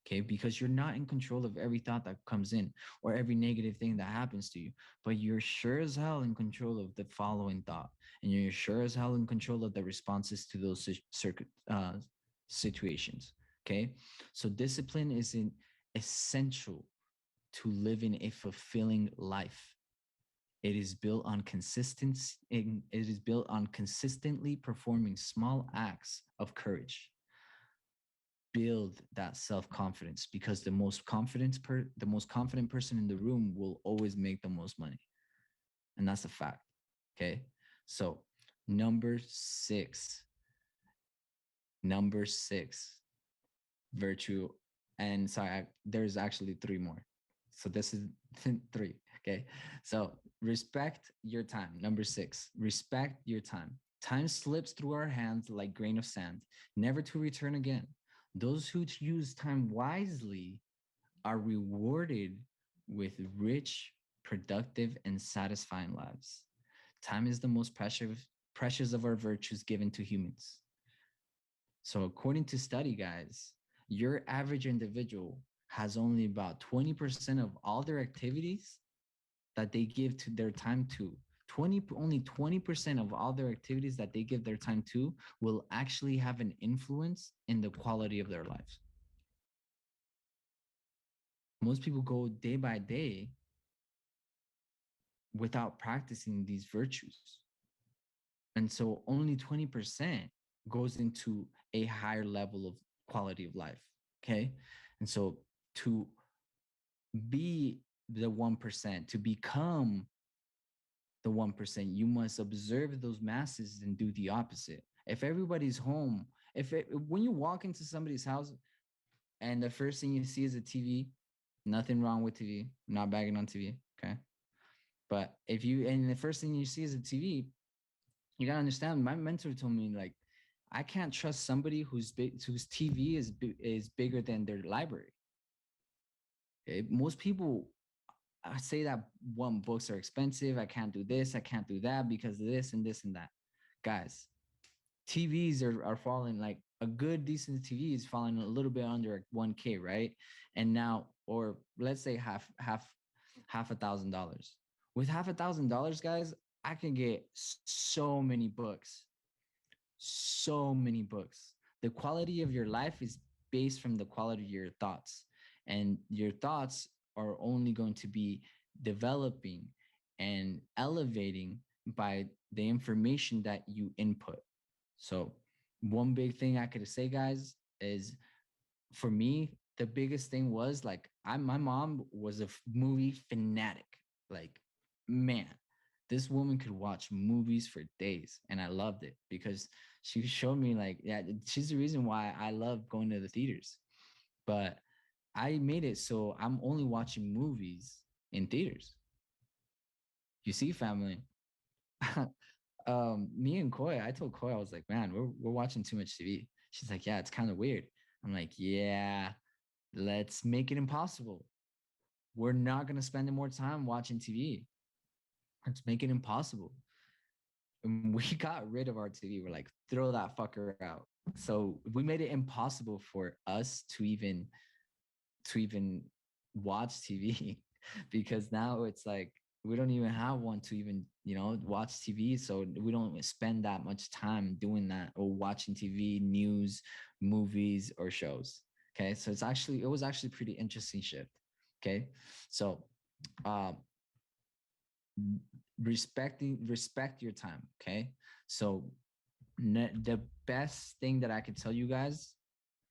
Okay. Because you're not in control of every thought that comes in or every negative thing that happens to you, but you're sure as hell in control of the following thought. And you're sure as hell in control of the responses to those situations. Okay. So discipline is essential to living a fulfilling life. It is built on consistency. It is built on consistently performing small acts of courage. Build that self-confidence, because the most confident person in the room will always make the most money. And that's a fact. Okay. So number six, virtue. And sorry, there's actually 3 more. So this is 3. Okay. So respect your time. Number 6, respect your time. Time slips through our hands like grain of sand, never to return again. Those who use time wisely are rewarded with rich, productive, and satisfying lives. Time is the most precious of our virtues given to humans. So, according to study, guys, your average individual has only about 20% of all their activities that they give to their time to. 20% of all their activities that they give their time to will actually have an influence in the quality of their lives. Most people go day by day without practicing these virtues. And so only 20% goes into a higher level of quality of life. Okay. And so to be the 1%, to become the 1%, you must observe those masses and do the opposite. If everybody's home, when you walk into somebody's house and the first thing you see is a TV, nothing wrong with TV, I'm not bagging on TV. Okay. But and the first thing you see is a TV, you gotta understand. My mentor told me, like, I can't trust somebody whose TV is bigger than their library. Okay? Most people say that one, books are expensive. I can't do this. I can't do that because of this and this and that. Guys, TVs are falling, like a good decent TV is falling a little bit under 1K, right? And now, or let's say half $1,000. With $1,000, guys, I can get so many books, so many books. The quality of your life is based from the quality of your thoughts, and your thoughts are only going to be developing and elevating by the information that you input. So one big thing I could say, guys, is for me, the biggest thing was like my mom was a movie fanatic. Like, man, this woman could watch movies for days, and I loved it because she showed me, like, yeah, she's the reason why I love going to the theaters. But I made it so I'm only watching movies in theaters. You see, family. Me and Koi, I told Koi, I was like, man, we're watching too much TV. She's like, yeah, it's kind of weird. I'm like, yeah, let's make it impossible. We're not gonna spend more time watching TV. Let's make it impossible. And we got rid of our TV. We're like, throw that fucker out. So we made it impossible for us to even watch TV because now it's like we don't even have one to even watch TV. So we don't spend that much time doing that or watching TV, news, movies, or shows. Okay, so it was actually pretty interesting shift. Okay, so um, respect your time. Okay, so the best thing that I can tell you guys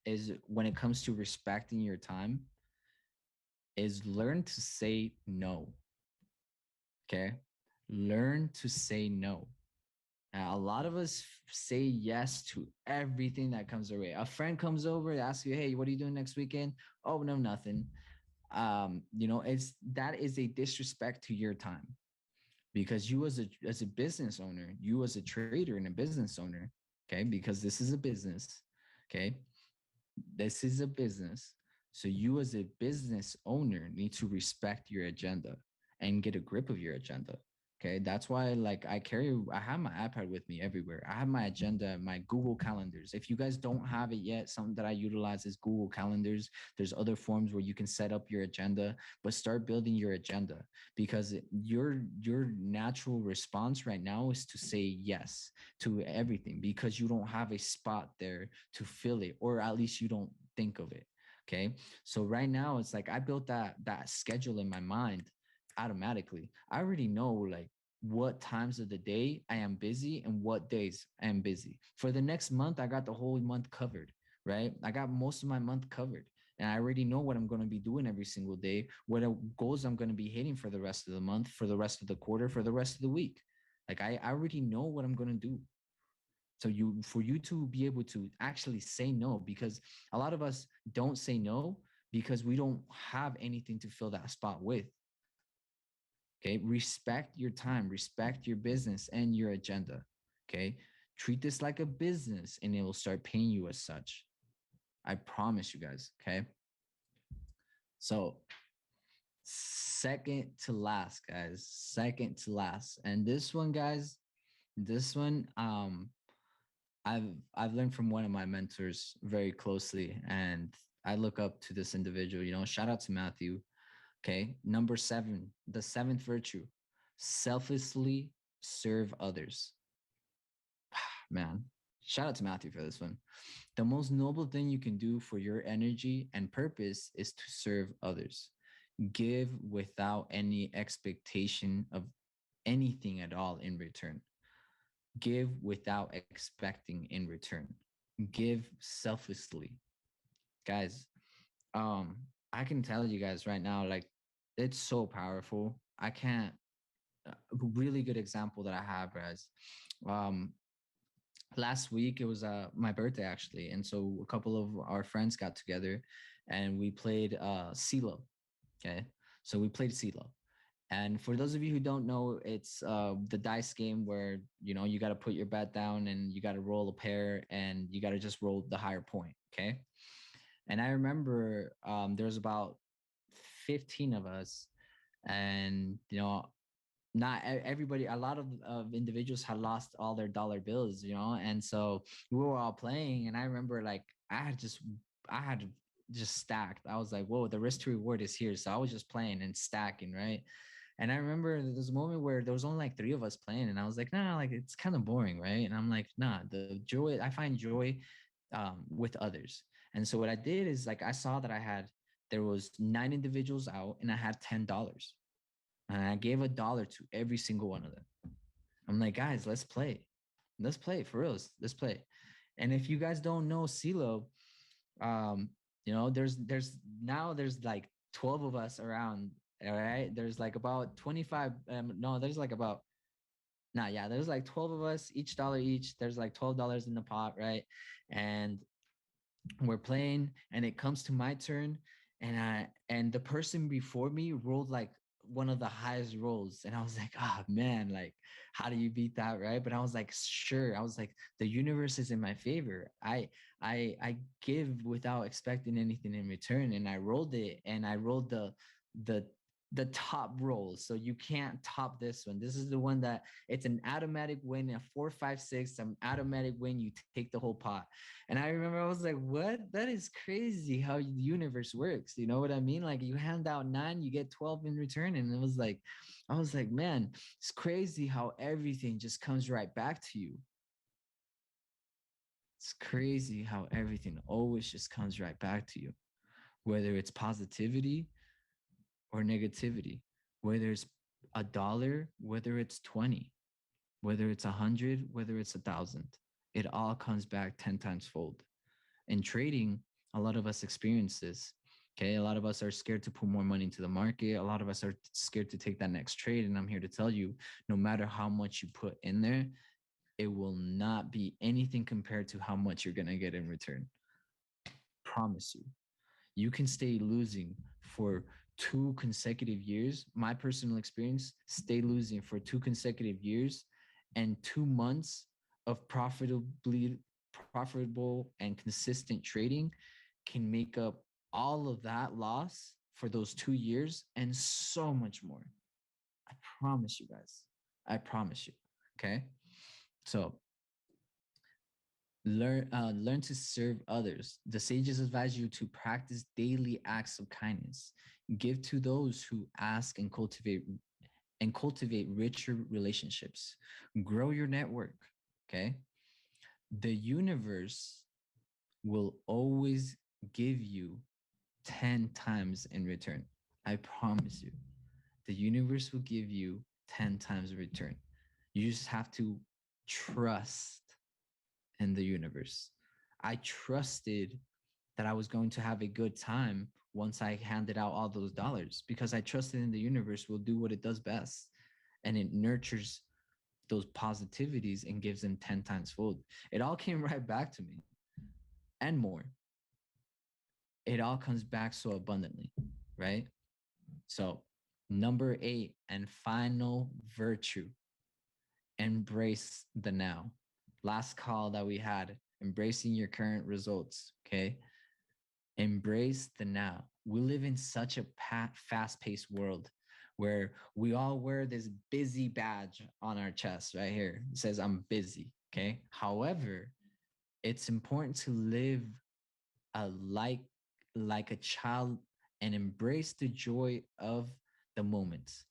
is when it comes to respecting your time is learn to say no. Okay. Learn to say no. Now, a lot of us say yes to everything that comes our way. A friend comes over, asks you, hey, what are you doing next weekend? Oh, no, nothing. That is a disrespect to your time because you as a business owner, you as a trader and a business owner, okay, because this is a business, okay, this is a business. So you as a business owner need to respect your agenda and get a grip of your agenda. Okay. That's why like I have my iPad with me everywhere. I have my agenda, my Google calendars. If you guys don't have it yet, something that I utilize is Google calendars. There's other forms where you can set up your agenda, but start building your agenda because your natural response right now is to say yes to everything because you don't have a spot there to fill it, or at least you don't think of it. Okay. So right now it's like I built that schedule in my mind automatically. I already know like what times of the day I am busy and what days I am busy. For the next month, I got the whole month covered, right? I got most of my month covered. And I already know what I'm going to be doing every single day, what goals I'm going to be hitting for the rest of the month, for the rest of the quarter, for the rest of the week. Like I already know what I'm going to do. So for you to be able to actually say no, because a lot of us don't say no because we don't have anything to fill that spot with. Okay. Respect your time, respect your business and your agenda. Okay. Treat this like a business and it will start paying you as such. I promise you guys. Okay. So second to last, guys. Second to last. And this one, guys, this one, I've I've learned from one of my mentors very closely, and I look up to this individual. Shout out to Matthew. Okay, number seven, the seventh virtue: selflessly serve others. Man, shout out to Matthew for this one. The most noble thing you can do for your energy and purpose is to serve others. Give without any expectation of anything at all in return. Give without expecting in return. Give selflessly. Guys, um, I can tell you guys right now, like, it's so powerful. I can't, a really good example that I have, guys. Um, Last week it was my birthday actually, and so a couple of our friends got together and we played CeeLo. Okay, so we played CeeLo. And for those of you who don't know, it's the dice game where you got to put your bet down and you got to roll a pair and you got to just roll the higher point. Okay, and I remember there was about 15 of us, and not everybody, a lot of individuals had lost all their dollar bills, and so we were all playing, and I remember, like, I had just stacked. I was like, whoa, the risk to reward is here. So I was just playing and stacking, right? And I remember there was a moment where there was only like three of us playing, and I was like, nah, like, it's kind of boring, right? And I'm like, nah, the joy, I find joy with others. And so what I did is, like, I saw that there was nine individuals out and I had $10. And I gave $1 to every single one of them. I'm like, guys, let's play. Let's play for reals. Let's play. And if you guys don't know CeeLo, um, there's like 12 of us around. All right. There's like about 25. No, there's like about nah, yeah, there's like 12 of us, each dollar each. There's like $12 in the pot, right? And we're playing and it comes to my turn, and the person before me rolled like one of the highest rolls, and I was like, oh man, like, how do you beat that, right? But I was like, sure. I was like, the universe is in my favor. I give without expecting anything in return, and I rolled it, and I rolled the the top roll. So you can't top this one. This is the one that it's an automatic win, a 4 5 6, an automatic win. You take the whole pot. And I remember I was like, what? That is crazy how the universe works. You know what I mean? Like, you hand out nine, you get 12 in return. And it was like, I was like, man, it's crazy how everything just comes right back to you. It's crazy how everything always just comes right back to you, whether it's positivity or negativity, whether it's $1, whether it's 20, whether it's 100, whether it's 1,000. It all comes back 10 times fold. In trading, a lot of us experience this. Okay. A lot of us are scared to put more money into the market. A lot of us are scared to take that next trade. And I'm here to tell you, no matter how much you put in there, it will not be anything compared to how much you're going to get in return. Promise you. You can stay losing for 2 consecutive years. My personal experience, stay losing for 2 consecutive years, and 2 months of profitable and consistent trading can make up all of that loss for those 2 years and so much more. I promise you guys. I promise you. Okay. So learn to serve others. The sages advise you to practice daily acts of kindness. Give to those who ask, and cultivate richer relationships. Grow your network. Okay. The universe will always give you 10 times in return. I promise you. The universe will give you 10 times in return. You just have to trust in the universe. I trusted that I was going to have a good time once I handed out all those dollars, because I trusted in the universe will do what it does best, and it nurtures those positivities and gives them 10 times fold. It all came right back to me and more. It all comes back so abundantly, right? So, number 8 and final virtue: embrace the now. Last call that we had: embracing your current results. Okay. Embrace the now. We live in such a fast paced world. where we all wear this busy badge on our chest right here. It says, I'm busy. Okay. However, it's important to live a like a child and embrace the joy of the moments.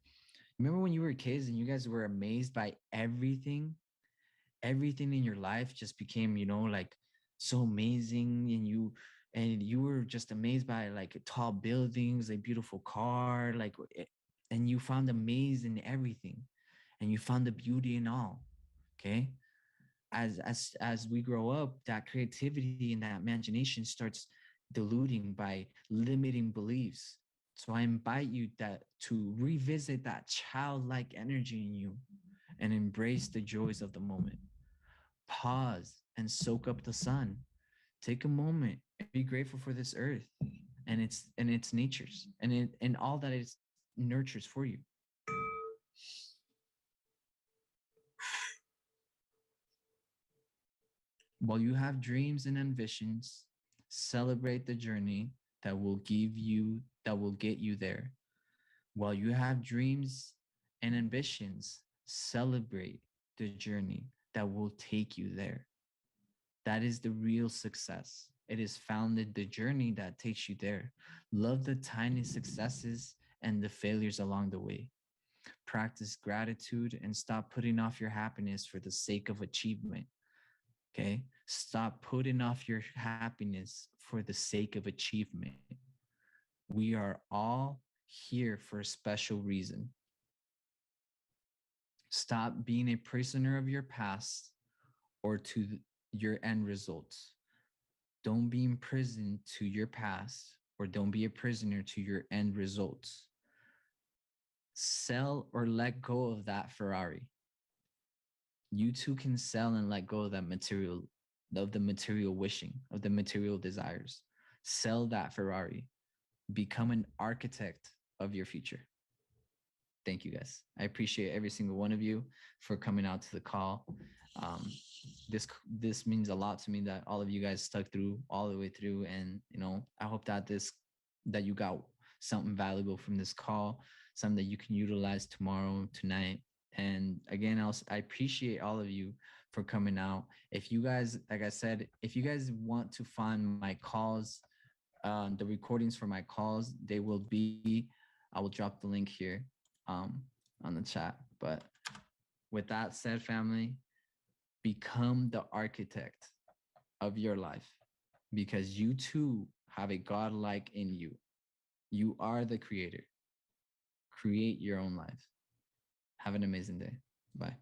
Remember when you were kids and you guys were amazed by everything? Everything in your life just became, like so amazing, and you were just amazed by like tall buildings, a beautiful car, and you found amazing everything, and you found the beauty in all. Okay. As we grow up, that creativity and that imagination starts diluting by limiting beliefs. So I invite you that to revisit that childlike energy in you and embrace the joys of the moment. Pause and soak up the sun. Take a moment and be grateful for this earth and its natures and all that it nurtures for you. While you have dreams and ambitions, celebrate the journey that will get you there. While you have dreams and ambitions, celebrate the journey that will take you there. That is the real success. It is founded the journey that takes you there. Love the tiny successes and the failures along the way. Practice gratitude and stop putting off your happiness for the sake of achievement. Okay. Stop putting off your happiness for the sake of achievement. We are all here for a special reason. Stop being a prisoner of your past or to your end results. Don't be imprisoned to your past or don't be a prisoner to your end results. Sell or let go of that Ferrari. You too can sell and let go of that material, of the material wishing, of the material desires. Sell that Ferrari. Become an architect of your future. Thank you guys. I appreciate every single one of you for coming out to the call. Um, this means a lot to me that all of you guys stuck through all the way through, and I hope that you got something valuable from this call, something that you can utilize tomorrow, tonight. And again, I appreciate all of you for coming out. If you guys, like I said, if you guys want to find my calls, the recordings for my calls, they will be, I will drop the link here um, on the chat. But with that said, family, become the architect of your life because you too have a godlike in you. You are the creator. Create your own life. Have an amazing day. Bye.